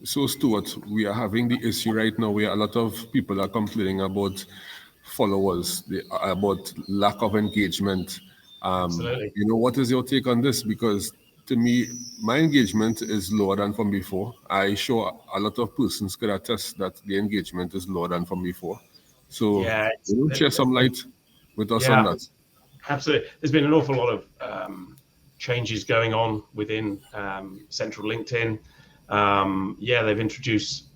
So, Stuart, we are having the issue right now where a lot of people are complaining about followers, about lack of engagement. Absolutely. What is your take on this? Because to me, my engagement is lower than from before. I sure a lot of persons could attest that the engagement is lower than from before. So, Yeah, share some light with us on yeah, that. absolutely. There's been an awful lot of changes going on within Central LinkedIn. Yeah, they've introduced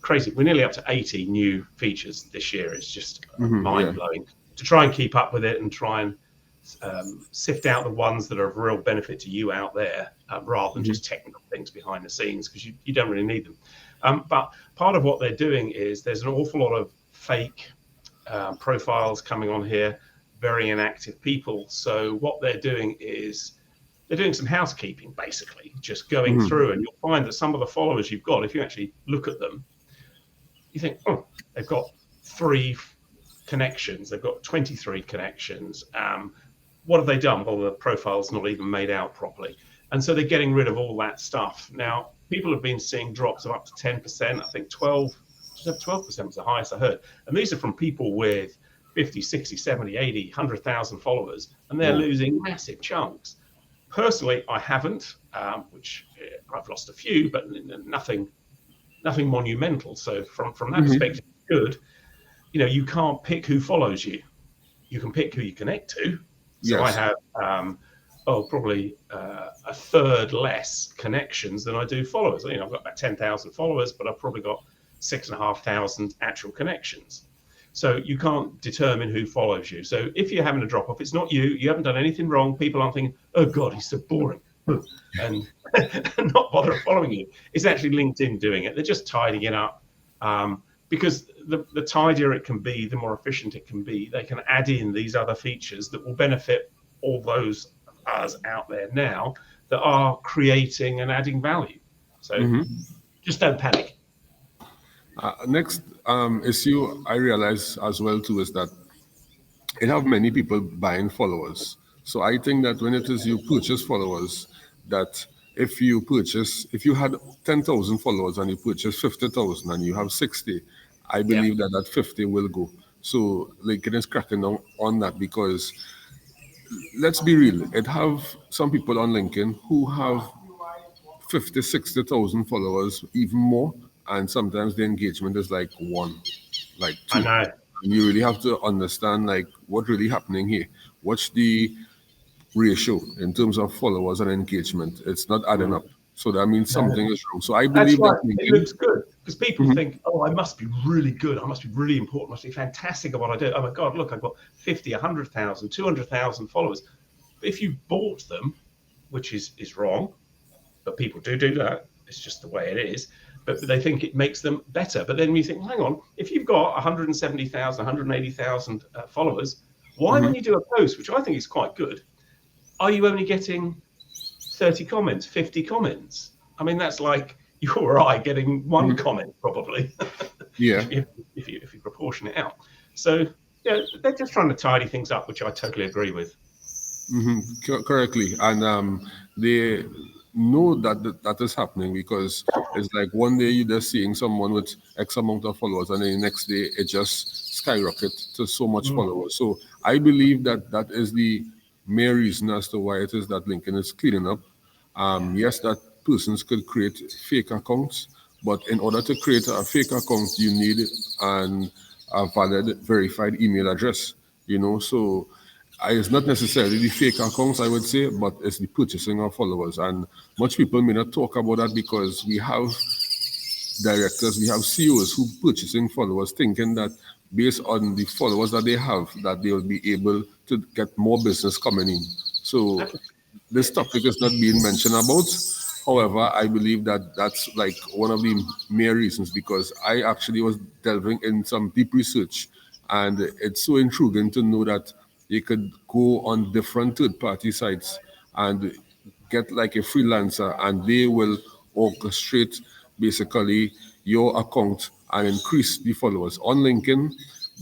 crazy. We're nearly up to 80 new features this year. It's just Yeah. mind blowing to try and keep up with it and try and sift out the ones that are of real benefit to you out there, rather than just technical things behind the scenes, because you don't really need them. But part of what they're doing is there's an awful lot of fake profiles coming on here, very inactive people. So what they're doing is they're doing some housekeeping, basically, just going through, and you'll find that some of the followers you've got, if you actually look at them, you think, oh, they've got 3 connections, they've got 23 connections. What have they done? Well, the profile's not even made out properly. And so they're getting rid of all that stuff. Now, people have been seeing drops of up to 10%. I think 12% was the highest I heard. And these are from people with 50, 60, 70, 80, 100,000 followers, and they're losing massive chunks. Personally, I haven't, which I've lost a few, but nothing monumental. So from that perspective, good. You can't pick who follows you. You can pick who you connect to. So I Yes. have probably a third less connections than I do followers. I've got about 10,000 followers, but I've probably got 6,500 actual connections. So you can't determine who follows you. So if you're having a drop off, it's not you. You haven't done anything wrong. People aren't thinking, oh God, he's so boring, and not bother following you. It's actually LinkedIn doing it. They're just tidying it up. Because the tidier it can be, the more efficient it can be. They can add in these other features that will benefit all those of us out there now that are creating and adding value. So just don't panic. Next issue I realize as well too is that it have many people buying followers. So I think that when it is you purchase followers, that if you had 10,000 followers and you purchase 50,000 and you have 60, I Yeah, believe that 50 will go. So LinkedIn is cracking down on that because let's be real, it have some people on LinkedIn who have 50, 60,000 followers, even more, and sometimes the engagement is like 1, like I 2. know. And you really have to understand like what really happening here. What's the ratio in terms of followers and engagement? It's not adding up. So that means No. something is wrong. So I That's believe that right. It LinkedIn. looks good because people think, oh, I must be really good. I must be really important. I must be fantastic at what I do. Oh my God, look, I've got 50, 100,000, 200,000 followers. But if you bought them, which is wrong, but people do that. It's just the way it is. But they think it makes them better. But then you think, hang on, if you've got 170,000, 180,000 followers, why, when you do a post, which I think is quite good, are you only getting 30 comments, 50 comments? I mean, that's like you or I getting one comment probably, Yeah. if you proportion it out. So yeah, they're just trying to tidy things up, which I totally agree with. Correctly, and they know that is happening because it's like one day you're just seeing someone with X amount of followers, and then the next day it just skyrocket to so much followers. So I believe that is the main reason as to why it is that LinkedIn is cleaning up. Yes, that persons could create fake accounts, but in order to create a fake account, you need a valid, verified email address. So it's not necessarily the fake accounts, I would say, but it's the purchasing of followers. And much people may not talk about that because we have directors, we have CEOs who purchasing followers, thinking that based on the followers that they have, that they will be able to get more business coming in. So this topic is not being mentioned about. However, I believe that that's like one of the main reasons because I actually was delving in some deep research, and it's so intriguing to know that you could go on different third-party sites and get like a freelancer, and they will orchestrate basically your account and increase the followers on LinkedIn.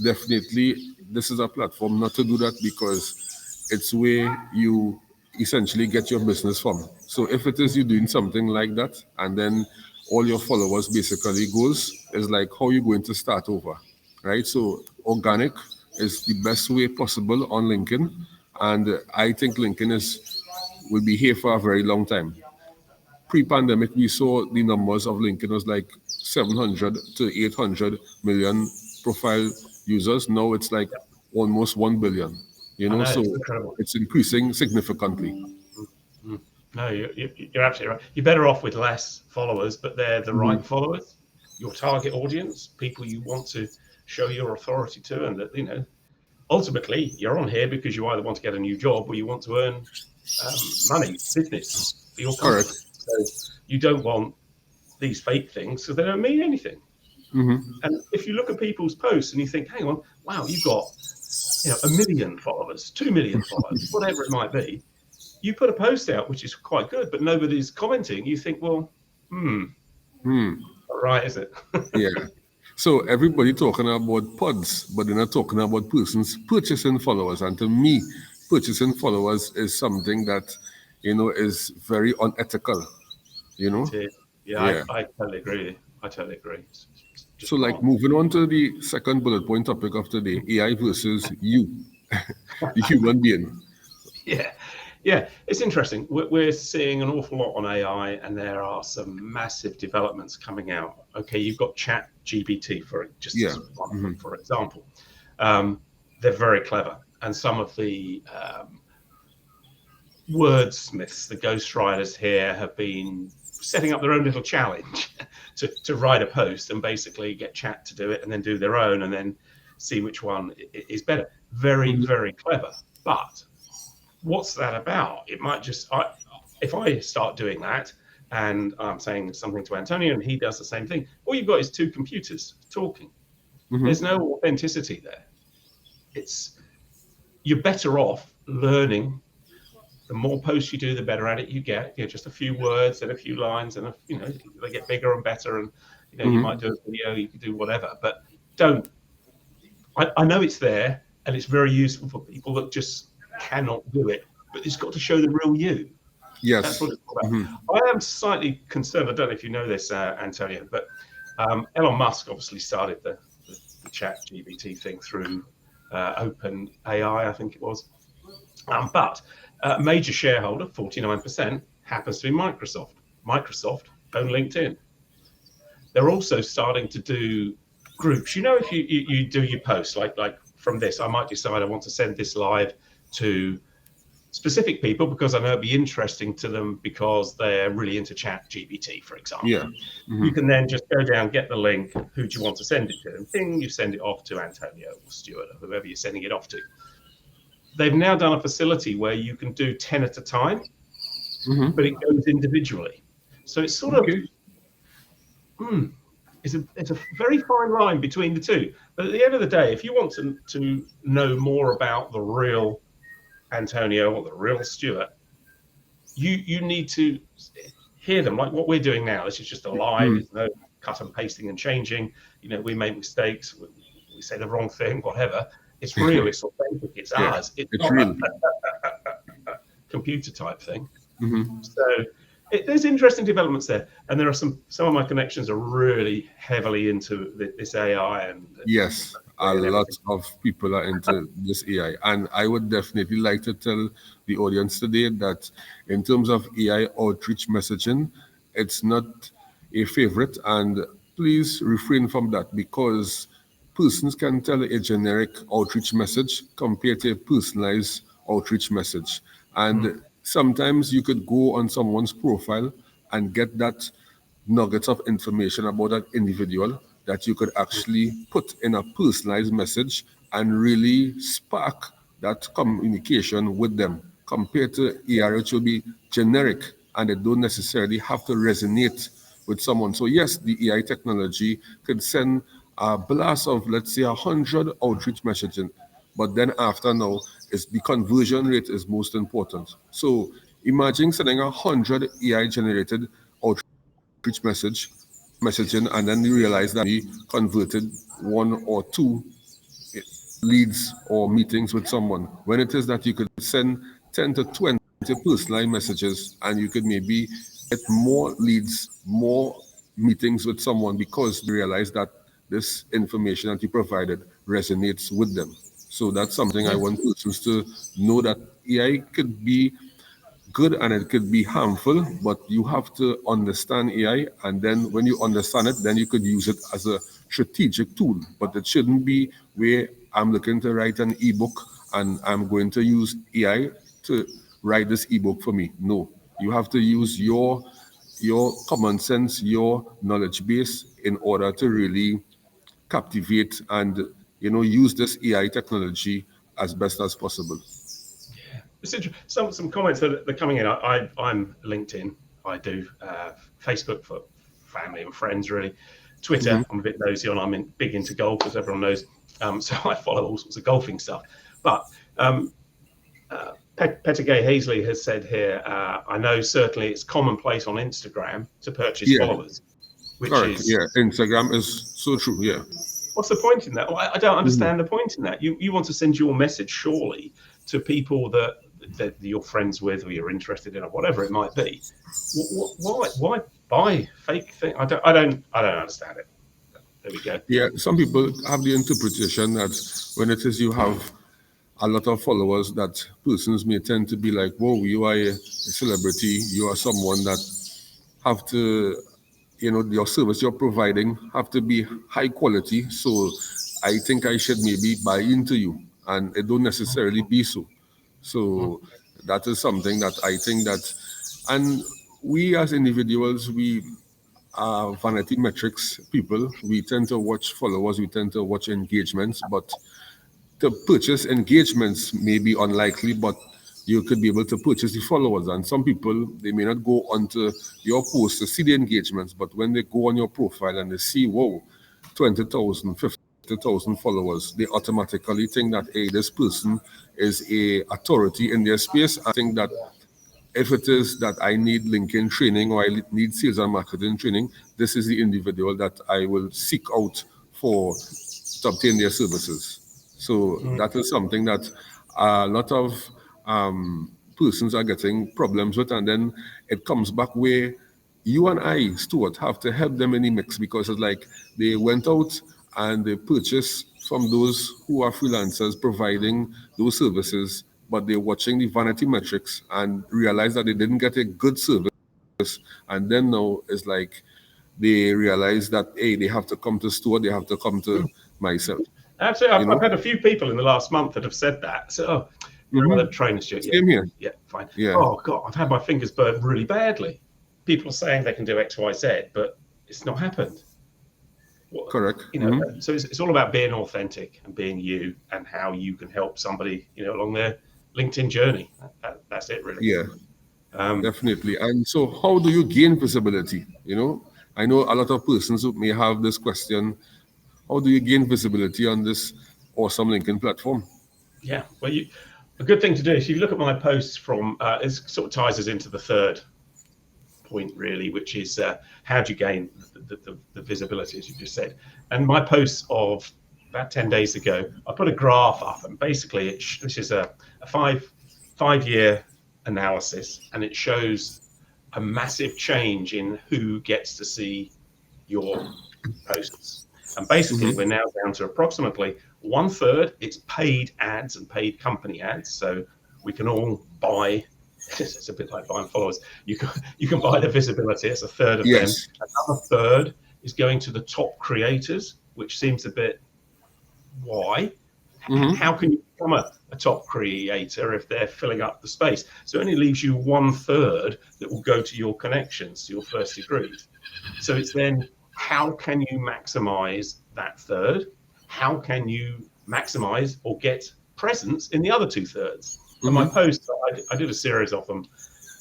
Definitely, this is a platform not to do that because it's where you essentially get your business from. So if it is you doing something like that, and then all your followers basically goes is like how you're going to start over, right? So organic is the best way possible on LinkedIn, and I think LinkedIn is will be here for a very long time. Pre-pandemic, we saw the numbers of LinkedIn was like 700 to 800 million profile users. Now it's like Yep. almost 1 billion, I know, so it's incredible. it's increasing significantly. Mm, mm. No, you're absolutely right. You're better off with less followers, but they're the right Mhm. followers, your target audience, people you want to show your authority to, and that ultimately you're on here because you either want to get a new job or you want to earn money, business for your Correct. company. So you don't want these fake things because they don't mean anything. Hmm. And if you look at people's posts and you think, hang on, wow, you've got 1 million followers, 2 million followers, whatever it might be, you put a post out which is quite good, but nobody's commenting. You think, well, not right, is it? Yeah. So everybody talking about pods, but they're not talking about persons purchasing followers. And to me, purchasing followers is something that, is very unethical, you know? It is. Yeah, Yeah. I totally agree with you. I totally agree. It's So, just like, wrong. moving on to the second bullet point topic of today, AI versus you, the human being. Yeah, yeah, it's interesting. We're seeing an awful lot on AI, and there are some massive developments coming out. Okay, you've got Chat GPT for just Yeah. as one Hmm. for example. Um, they're very clever, and some of the wordsmiths, the ghostwriters here, have been setting up their own little challenge to write a post and basically get Chat to do it, and then do their own, and then see which one is better. Very, Hmm. very clever, but what's that about? It might just, if I start doing that and I'm saying something to Antonio and he does the same thing, all you've got is two computers talking. There's Hmm. no authenticity there. It's You're better off learning. The more posts you do, the better at it you get. Just a few words and a few lines, and they get bigger and better. And you might Hmm. do a video, you could do whatever, but don't. I know it's there and it's very useful for people that just cannot do it, but it's got to show the real you. That's Yes. what it's all about. Hmm. I am slightly concerned. I don't know if you know this, Antonio, but Elon Musk obviously started the Chat GPT thing through Open AI, I think it was. But a major shareholder, 49%, happens to be Microsoft. Microsoft own LinkedIn. They're also starting to do groups. If you do your posts, like from this, I might decide I want to send this live to specific people because I know it'd be interesting to them because they're really into Chat GPT, for example. Yeah. Hmm. You can then just go down, get the link. Who do you want to send it to? And ping, you send it off to Antonio or Stuart or whoever you're sending it off to. They've now done a facility where you can do 10 at a time, but Hmm. it goes individually. So it's sort of, Okay. mm, it's a very fine line between the two. But at the end of the day, if you want to know more about the real Antonio or the real Stuart, you need to hear them like what we're doing now. This is just a live. Mm. It's no cut and pasting and changing. We make mistakes. We say the wrong thing, whatever. It's real. It's authentic. It's Yeah. ours. It's It's not real. a computer type thing. Hmm. So there's interesting developments there, and there are some of my connections are really heavily into this AI Yes, a and lot everything. of people are into this AI. And I would definitely like to tell the audience today that in terms of AI outreach messaging, it's not a favorite. And please refrain from that because persons can tell a generic outreach message compared to a personalized outreach message. Mm, And sometimes you could go on someone's profile and get that nuggets of information about that individual that you could mm, actually put in a personalized message and really spark that communication with them compared to AR, which will be generic and they don't necessarily have to resonate with someone. So yes, the AI technology could send a blast of, let's say, 100 outreach messaging, but then after now, is the conversion rate is most important. So imagine sending 100 AI generated outreach messaging, and then you realize that we converted one or two leads or meetings with someone. When it is that you could send 10 to 20 personalized messages and you could maybe get more leads, more meetings with someone because they realize that this information that you provided resonates with them. So that's something I want persons to know, that AI could be good and it could be harmful, but you have to understand AI, and then when you understand it, then you could use it as a strategic tool. But it shouldn't be where I'm looking to write an ebook and I'm going to use AI to write this ebook for me. No, you have to use your common sense, your knowledge base in order to really captivate and use this AI technology as best as possible. It's some comments that are coming in. I'm LinkedIn. I do Facebook for family and friends, really. Twitter, I'm a bit nosy on. Big into golf, as everyone knows. So I follow all sorts of golfing stuff. But Petter Gay Hazley has said here, I know certainly it's commonplace on Instagram to purchase Yeah, followers, which correct. is... Yeah, Instagram is so true. Yeah. What's the point in that? Well, I don't understand the point in that. You want to send your message surely to people that you're friends with or you're interested in or whatever it might be. Why buy fake thing? I don't understand it. There we go. Yeah, some people have the interpretation that when it is you have a lot of followers, that persons may tend to be like, whoa, you are a celebrity, you are someone that have to, your service you're providing have to be high quality. So I think I should maybe buy into you. And it don't necessarily be so. So that is something that I think that, and we as individuals, we are vanity metrics people. We tend to watch followers, we tend to watch engagements, but to purchase engagements may be unlikely, but you could be able to purchase the followers. And some people, they may not go onto your post to see the engagements, but when they go on your profile and they see, whoa, 20,000, 50,000 followers, they automatically think that, hey, this person is a authority in their space. I think that if it is that I need LinkedIn training or I need sales and marketing training, this is the individual that I will seek out for to obtain their services. So that is something that a lot of persons are getting problems with, and then it comes back where you and I, Stuart, have to help them in the mix, because it's like they went out and they purchased from those who are freelancers providing those services, but they're watching the vanity metrics and realize that they didn't get a good service. And then now it's like they realize that, hey, they have to come to Stuart, they have to come to myself. Absolutely. I've had a few people in the last month that have said that. So, oh, you're a trainer, Stuart. Same here. Yeah, fine. Yeah. Oh, God, I've had my fingers burned really badly. People are saying they can do X, Y, Z, but it's not happened. Correct. So it's all about being authentic and being you and how you can help somebody, along their LinkedIn journey. That's it, really. Yeah, definitely. And so how do you gain visibility? I know a lot of persons who may have this question. How do you gain visibility on this awesome LinkedIn platform? Yeah, well, a good thing to do is you look at my posts from, it sort of ties us into the third point, really, which is how do you gain the visibility, as you just said. And my posts of about 10 days ago, I put a graph up, and basically this is a five-year analysis, and it shows a massive change in who gets to see your posts. And basically, we're now down to approximately 1/3. It's paid ads and paid company ads. So we can all buy. It's a bit like buying followers. You can buy the visibility. It's 1/3 of them. Another 1/3 is going to the top creators, which seems a bit why. How can you become a top creator if they're filling up the space? So it only leaves you 1/3 that will go to your connections, to your first degrees. So it's then, how can you maximize that 1/3? How can you maximize or get presence in the other 2/3? And my posts, I did a series of them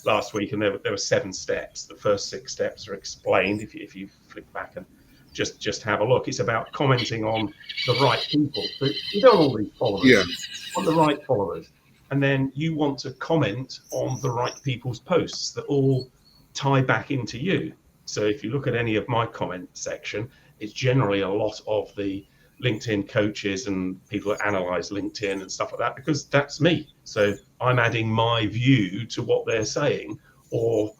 last week, and there were 7 steps. The first 6 steps are explained if you flick back and just have a look. It's about commenting on the right people. So you don't want all these followers. Yeah. You want the right followers. And then you want to comment on the right people's posts that all tie back into you. So if you look at any of my comment section, it's generally a lot of the LinkedIn coaches and people that analyze LinkedIn and stuff like that, because that's me. So I'm adding my view to what they're saying, or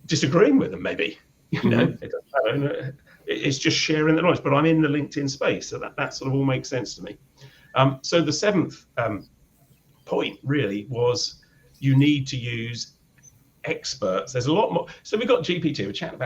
disagreeing with them maybe. Mm-hmm. It doesn't matter. It's just sharing the knowledge. But I'm in the LinkedIn space, so that sort of all makes sense to me. So the seventh point really was you need to use experts. There's a lot more. So we've got GPT. We're chatting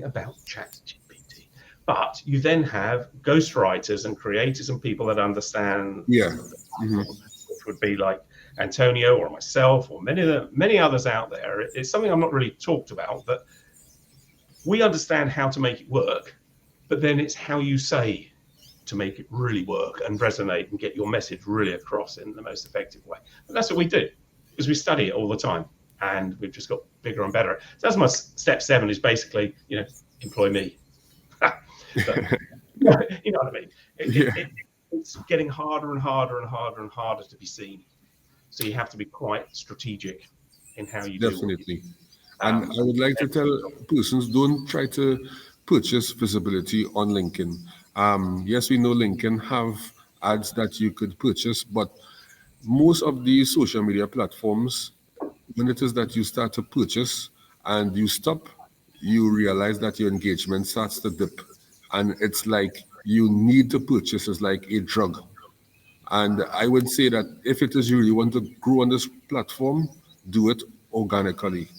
about Chat GPT, but you then have ghostwriters and creators and people that understand Yeah. the Mm-hmm. platform, which would be like Antonio or myself or many others out there. It's something I'm not really talked about, but we understand how to make it work, but then it's how you say to make it really work and resonate and get your message really across in the most effective way. And that's what we do because we study it all the time and we've just got bigger and better. So that's my step 7 is basically, employ me. But you know what I mean? Yeah. It's getting harder and harder and harder and harder to be seen. So you have to be quite strategic in how you do what you Definitely. do. And I would like to tell persons, don't try to purchase visibility on LinkedIn. Yes, we know LinkedIn have ads that you could purchase, but most of these social media platforms, when it is that you start to purchase and you stop, you realize that your engagement starts to dip. And it's like you need to purchase, it's like a drug. And I would say that if it is you really want to grow on this platform, do it organically.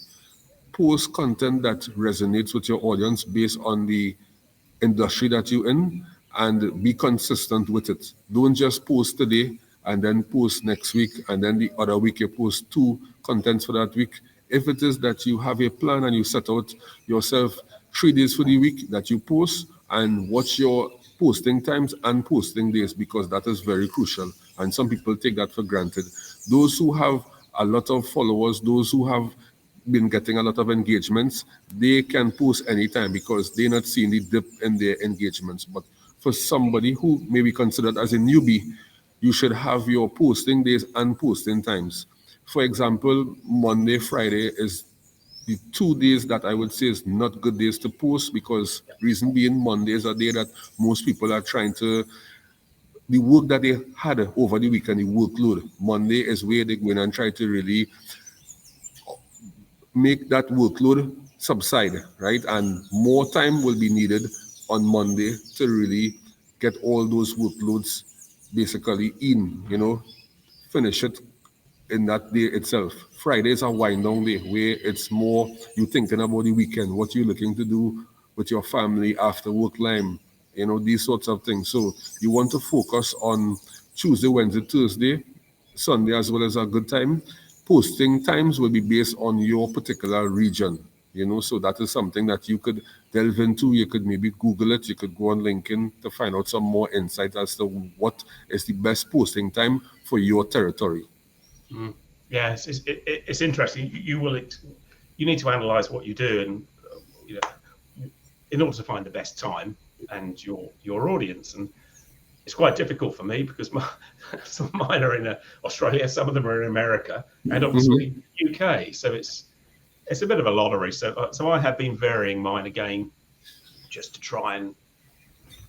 Post content that resonates with your audience based on the industry that you're in and be consistent with it. Don't just post today and then post next week and then the other week you post 2 contents for that week. If it is that you have a plan and you set out yourself 3 days for the week that you post and watch your posting times and posting days because that is very crucial and some people take that for granted. Those who have a lot of followers, those who have been getting a lot of engagements, they can post anytime because they're not seeing the dip in their engagements. But for somebody who may be considered as a newbie, you should have your posting days and posting times. For example, Monday, Friday is the 2 days that I would say is not good days to post because reason being Monday is a day that most people are trying to the work that they had over the weekend, the workload. Monday is where they go in and try to really make that workload subside, right? And more time will be needed on Monday to really get all those workloads basically in, finish it in that day itself. Friday is a wind down day where it's more you thinking about the weekend, what you're looking to do with your family after work time, these sorts of things. So you want to focus on Tuesday, Wednesday, Thursday, Sunday as well as a good time. Posting times will be based on your particular region, so that is something that you could delve into. You could maybe Google it, you could go on LinkedIn to find out some more insight as to what is the best posting time for your territory. Mm. Yeah, it's interesting. You need to analyze what you do, and you know, in order to find the best time and your audience. And it's quite difficult for me because some of mine are in Australia, some of them are in America, and Mhm. obviously UK. So it's a bit of a lottery. So I have been varying mine again, just to try and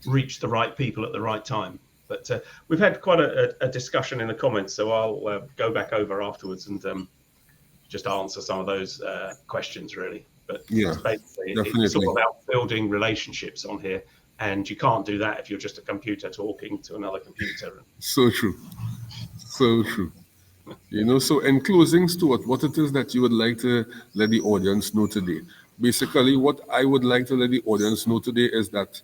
reach the right people at the right time. But we've had quite a discussion in the comments, so I'll go back over afterwards and just answer some of those questions, really. But Yeah, it's basically it's all definitely. about building relationships on here, and you can't do that if you're just a computer talking to another computer. So true. So true. So in closing, Stuart, what it is that you would like to let the audience know today? Basically, what I would like to let the audience know today is that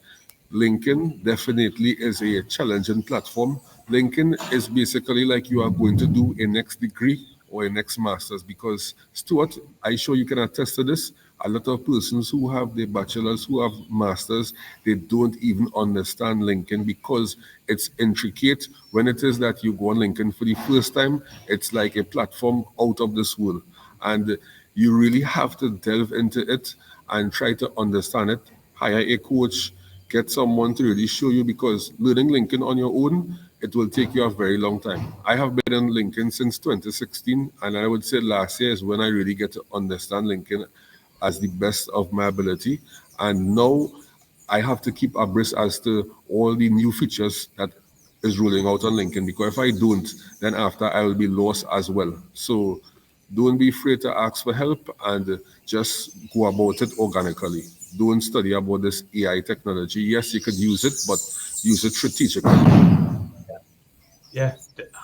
LinkedIn definitely is a challenging platform. LinkedIn is basically like you are going to do a next degree or a next master's because, Stuart, I sure you can attest to this. A lot of persons who have their bachelors, who have masters, they don't even understand LinkedIn because it's intricate. When it is that you go on LinkedIn for the first time, it's like a platform out of this world. And you really have to delve into it and try to understand it. Hire a coach, get someone to really show you because learning LinkedIn on your own, it will take you a very long time. I have been on LinkedIn since 2016, and I would say last year is when I really get to understand LinkedIn as the best of my ability. And now I have to keep abreast as to all the new features that is rolling out on LinkedIn because if I don't, then after I will be lost as well. So Don't be afraid to ask for help and just go about it organically. Don't study about this AI technology. Yes, you could use it, but use it strategically. Yeah,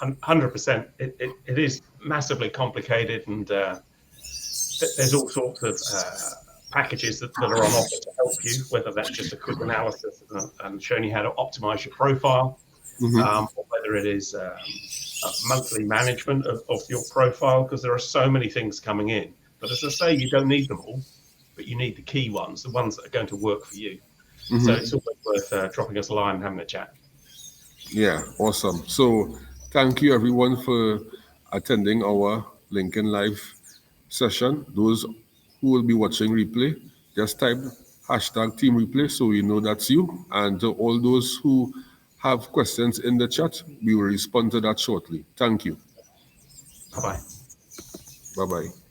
100%. It is massively complicated, and there's all sorts of packages that are on offer to help you, whether that's just a quick analysis and showing you how to optimize your profile, or whether it is monthly management of your profile, because there are so many things coming in. But as I say, you don't need them all, but you need the key ones, the ones that are going to work for you. So it's always worth dropping us a line and having a chat. Yeah, awesome. So thank you everyone for attending our LinkedIn Live session. Those who will be watching replay, just type hashtag team replay so we know that's you. And to all those who have questions in the chat, we will respond to that shortly. Thank you. Bye bye. Bye bye.